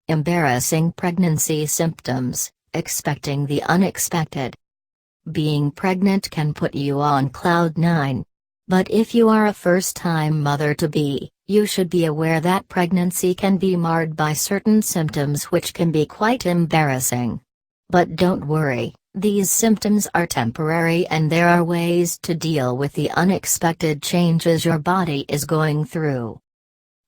Embarrassing pregnancy symptoms, expecting the unexpected. Being pregnant can put you on cloud nine. But if you are a first-time mother-to-be, you should be aware that pregnancy can be marred by certain symptoms which can be quite embarrassing. But don't worry, these symptoms are temporary and there are ways to deal with the unexpected changes your body is going through.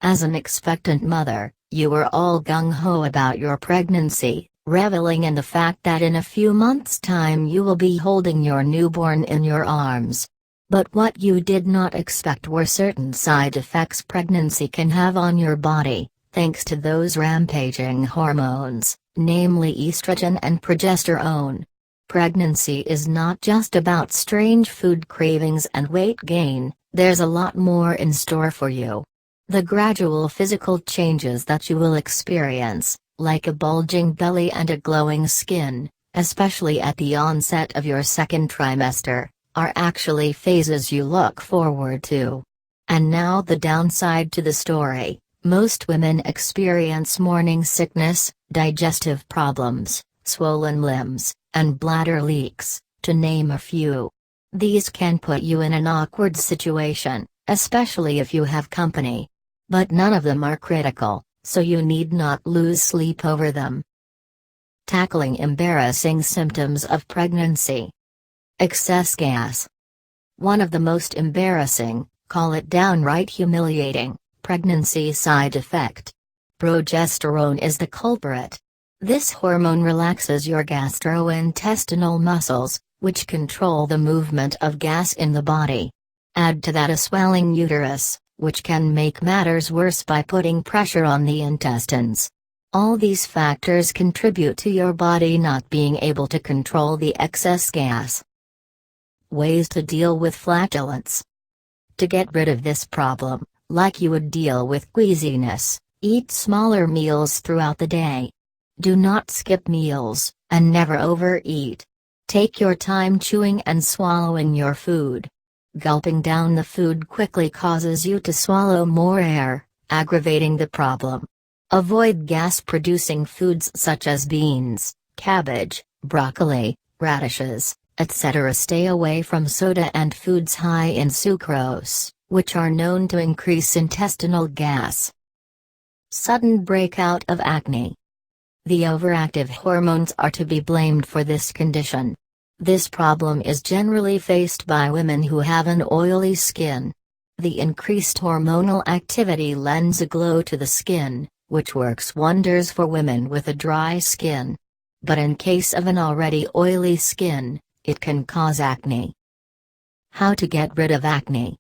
As an expectant mother, you were all gung-ho about your pregnancy, reveling in the fact that in a few months' time you will be holding your newborn in your arms. But what you did not expect were certain side effects pregnancy can have on your body, thanks to those rampaging hormones, namely estrogen and progesterone. Pregnancy is not just about strange food cravings and weight gain, there's a lot more in store for you. The gradual physical changes that you will experience, like a bulging belly and a glowing skin, especially at the onset of your second trimester, are actually phases you look forward to. And now the downside to the story: most women experience morning sickness, digestive problems, swollen limbs, and bladder leaks, to name a few. These can put you in an awkward situation, especially if you have company. But none of them are critical, so you need not lose sleep over them. Tackling embarrassing symptoms of pregnancy. Excess gas. One of the most embarrassing, call it downright humiliating, pregnancy side effect. Progesterone is the culprit. This hormone relaxes your gastrointestinal muscles, which control the movement of gas in the body. Add to that a swelling uterus, which can make matters worse by putting pressure on the intestines. All these factors contribute to your body not being able to control the excess gas. Ways to deal with flatulence. To get rid of this problem, like you would deal with queasiness, eat smaller meals throughout the day. Do not skip meals, and never overeat. Take your time chewing and swallowing your food. Gulping down the food quickly causes you to swallow more air, aggravating the problem. Avoid gas-producing foods such as beans, cabbage, broccoli, radishes, etc. Stay away from soda and foods high in sucrose, which are known to increase intestinal gas. Sudden breakout of acne. The overactive hormones are to be blamed for this condition. This problem is generally faced by women who have an oily skin. The increased hormonal activity lends a glow to the skin, which works wonders for women with a dry skin. But in case of an already oily skin, it can cause acne. How to get rid of acne?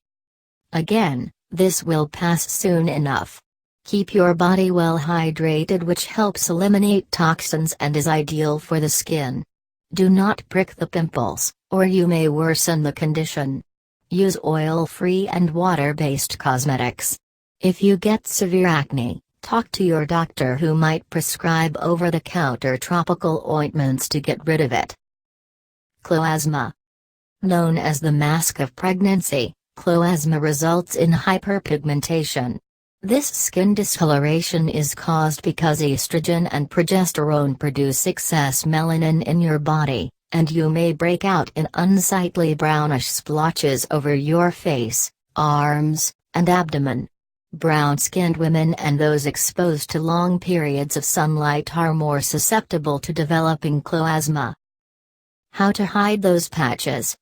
Again, this will pass soon enough. Keep your body well hydrated, which helps eliminate toxins and is ideal for the skin. Do not prick the pimples, or you may worsen the condition. Use oil-free and water-based cosmetics. If you get severe acne, talk to your doctor, who might prescribe over-the-counter tropical ointments to get rid of it. Chloasma. Known as the mask of pregnancy, chloasma results in hyperpigmentation. This skin discoloration is caused because estrogen and progesterone produce excess melanin in your body, and you may break out in unsightly brownish splotches over your face, arms, and abdomen. Brown-skinned women and those exposed to long periods of sunlight are more susceptible to developing chloasma. How to hide those patches?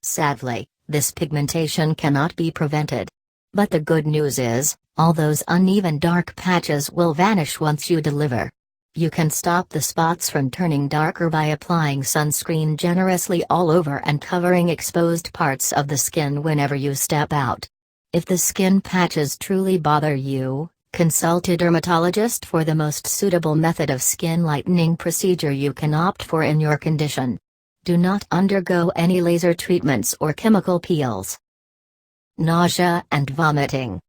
Sadly, this pigmentation cannot be prevented. But the good news is, all those uneven dark patches will vanish once you deliver. You can stop the spots from turning darker by applying sunscreen generously all over and covering exposed parts of the skin whenever you step out. If the skin patches truly bother you, consult a dermatologist for the most suitable method of skin lightening procedure you can opt for in your condition. Do not undergo any laser treatments or chemical peels. Nausea and vomiting.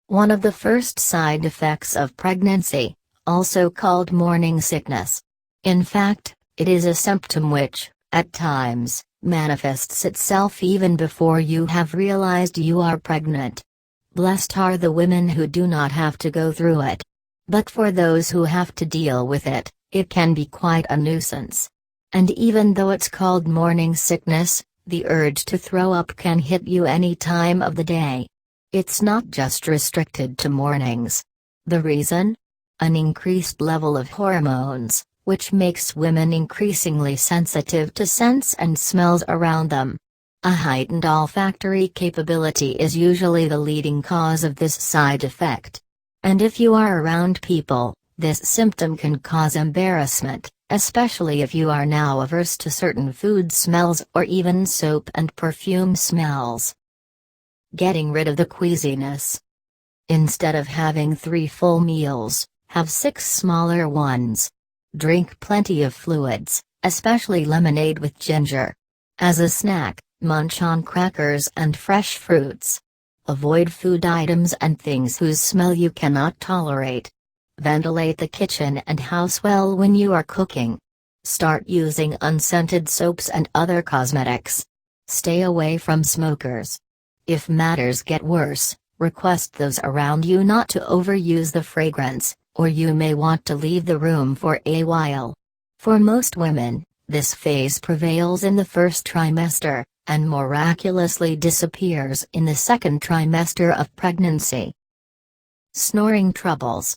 One of the first side effects of pregnancy, also called morning sickness. In fact, it is a symptom which, at times, manifests itself even before you have realized you are pregnant. Blessed are the women who do not have to go through it. But for those who have to deal with it, it can be quite a nuisance. And even though it's called morning sickness, the urge to throw up can hit you any time of the day. It's not just restricted to mornings. The reason? An increased level of hormones, which makes women increasingly sensitive to scents and smells around them. A heightened olfactory capability is usually the leading cause of this side effect. And if you are around people, this symptom can cause embarrassment, especially if you are now averse to certain food smells or even soap and perfume smells. Getting rid of the queasiness. Instead of having 3 full meals, have 6 smaller ones. Drink plenty of fluids, especially lemonade with ginger. As a snack, munch on crackers and fresh fruits. Avoid food items and things whose smell you cannot tolerate. Ventilate the kitchen and house well when you are cooking. Start using unscented soaps and other cosmetics. Stay away from smokers. If matters get worse, request those around you not to overuse the fragrance, or you may want to leave the room for a while. For most women, this phase prevails in the first trimester, and miraculously disappears in the second trimester of pregnancy. Snoring troubles.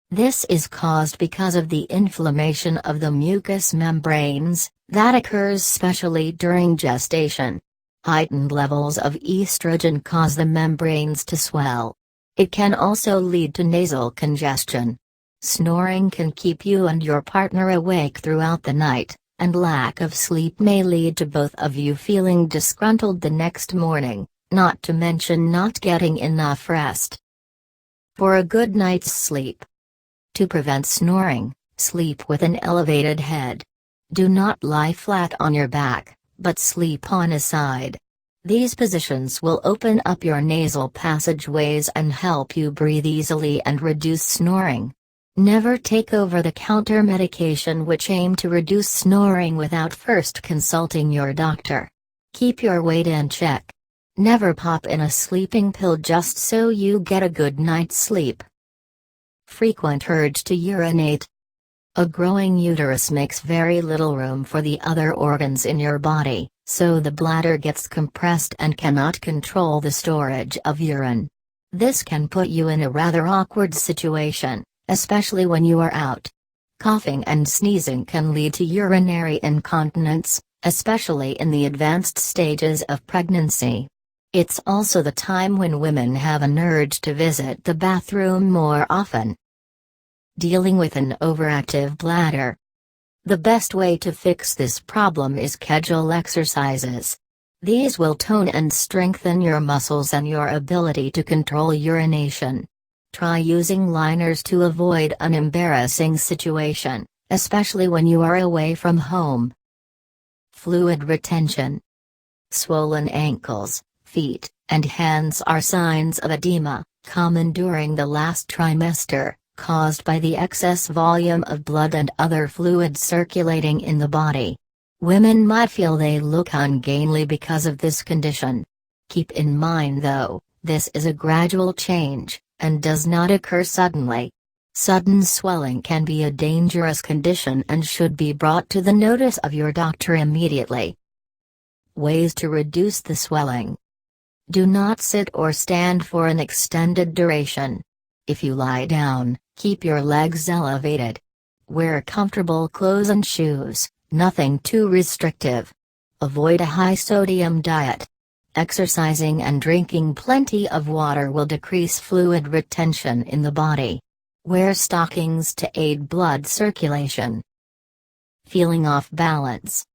This is caused because of the inflammation of the mucous membranes, that occurs especially during gestation. Heightened levels of estrogen cause the membranes to swell. It can also lead to nasal congestion. Snoring can keep you and your partner awake throughout the night, and lack of sleep may lead to both of you feeling disgruntled the next morning, not to mention not getting enough rest. For a good night's sleep. To prevent snoring, sleep with an elevated head. Do not lie flat on your back, but sleep on a side. These positions will open up your nasal passageways and help you breathe easily and reduce snoring. Never take over-the-counter medication which aim to reduce snoring without first consulting your doctor. Keep your weight in check. Never pop in a sleeping pill just so you get a good night's sleep. Frequent urge to urinate. A growing uterus makes very little room for the other organs in your body, so the bladder gets compressed and cannot control the storage of urine. This can put you in a rather awkward situation, especially when you are out. Coughing and sneezing can lead to urinary incontinence, especially in the advanced stages of pregnancy. It's also the time when women have an urge to visit the bathroom more often. Dealing with an overactive bladder. The best way to fix this problem is Kegel exercises. These will tone and strengthen your muscles and your ability to control urination. Try using liners to avoid an embarrassing situation, especially when you are away from home. Fluid retention. Swollen ankles, feet, and hands are signs of edema, common during the last trimester, caused by the excess volume of blood and other fluids circulating in the body. Women might feel they look ungainly because of this condition. Keep in mind though, this is a gradual change, and does not occur suddenly. Sudden swelling can be a dangerous condition and should be brought to the notice of your doctor immediately. Ways to reduce the swelling. Do not sit or stand for an extended duration. If you lie down, keep your legs elevated. Wear comfortable clothes and shoes, nothing too restrictive. Avoid a high-sodium diet. Exercising and drinking plenty of water will decrease fluid retention in the body. Wear stockings to aid blood circulation. Feeling off balance.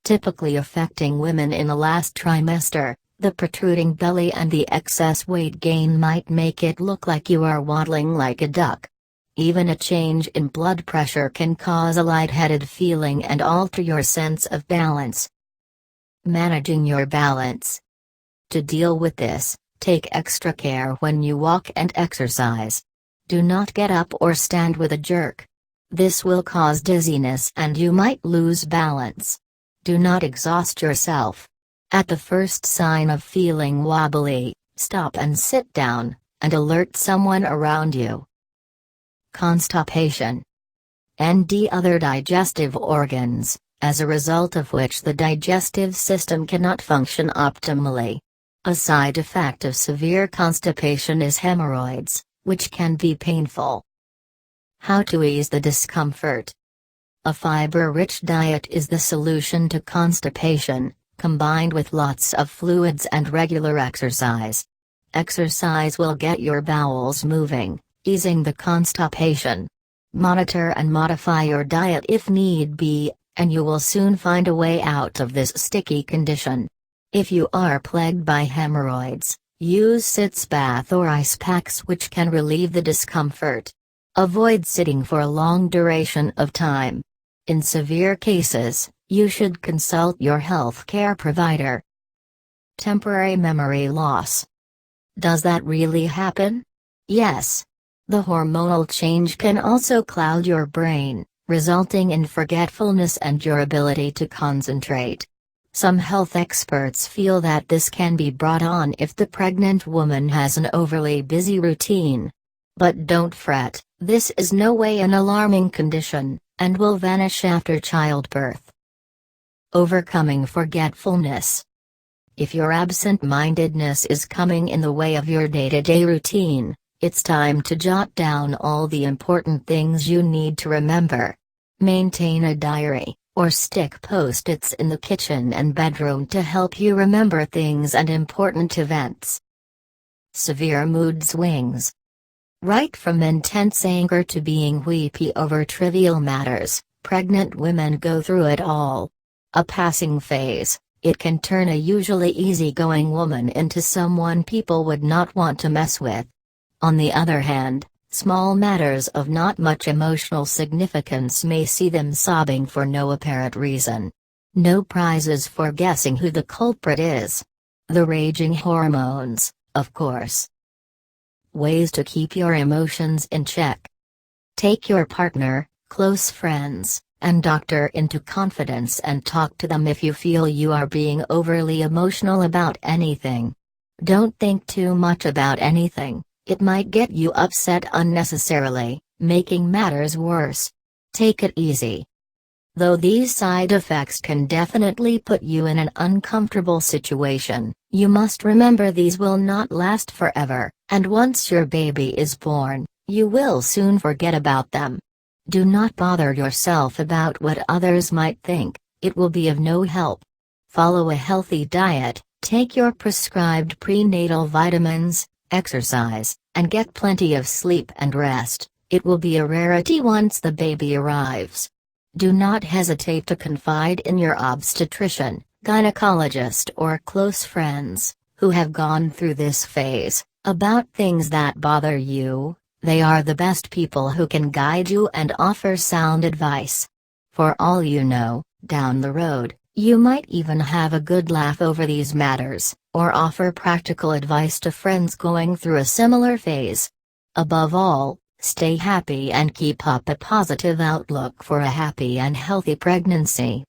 Typically affecting women in the last trimester, the protruding belly and the excess weight gain might make it look like you are waddling like a duck. Even a change in blood pressure can cause a lightheaded feeling and alter your sense of balance. Managing your balance. To deal with this, take extra care when you walk and exercise. Do not get up or stand with a jerk. This will cause dizziness and you might lose balance. Do not exhaust yourself. At the first sign of feeling wobbly, stop and sit down, and alert someone around you. constipation, and other digestive organs, as a result of which the digestive system cannot function optimally. A side effect of severe constipation is hemorrhoids, which can be painful. How to ease the discomfort? A fiber-rich diet is the solution to constipation, combined with lots of fluids and regular exercise. Exercise will get your bowels moving, easing the constipation. Monitor and modify your diet if need be, and you will soon find a way out of this sticky condition. If you are plagued by hemorrhoids, use sitz bath or ice packs which can relieve the discomfort. Avoid sitting for a long duration of time. In severe cases, you should consult your healthcare provider. Temporary memory loss. Does that really happen? Yes. The hormonal change can also cloud your brain, resulting in forgetfulness and your ability to concentrate. Some health experts feel that this can be brought on if the pregnant woman has an overly busy routine. But don't fret, this is no way an alarming condition, and will vanish after childbirth. Overcoming forgetfulness. If your absent-mindedness is coming in the way of your day-to-day routine, it's time to jot down all the important things you need to remember. Maintain a diary, or stick post-its in the kitchen and bedroom to help you remember things and important events. Severe mood swings. Right from intense anger to being weepy over trivial matters, pregnant women go through it all. A passing phase, it can turn a usually easygoing woman into someone people would not want to mess with. On the other hand, small matters of not much emotional significance may see them sobbing for no apparent reason. No prizes for guessing who the culprit is. The raging hormones, of course. Ways to keep your emotions in check. Take your partner, close friends, and doctor into confidence and talk to them if you feel you are being overly emotional about anything. Don't think too much about anything, it might get you upset unnecessarily, making matters worse. Take it easy. Though these side effects can definitely put you in an uncomfortable situation, you must remember these will not last forever, and once your baby is born, you will soon forget about them. Do not bother yourself about what others might think, it will be of no help. Follow a healthy diet, take your prescribed prenatal vitamins, exercise, and get plenty of sleep and rest. It will be a rarity once the baby arrives. Do not hesitate to confide in your obstetrician, gynecologist or close friends, who have gone through this phase, about things that bother you. They are the best people who can guide you and offer sound advice. For all you know, down the road, you might even have a good laugh over these matters, or offer practical advice to friends going through a similar phase. Above all, stay happy and keep up a positive outlook for a happy and healthy pregnancy.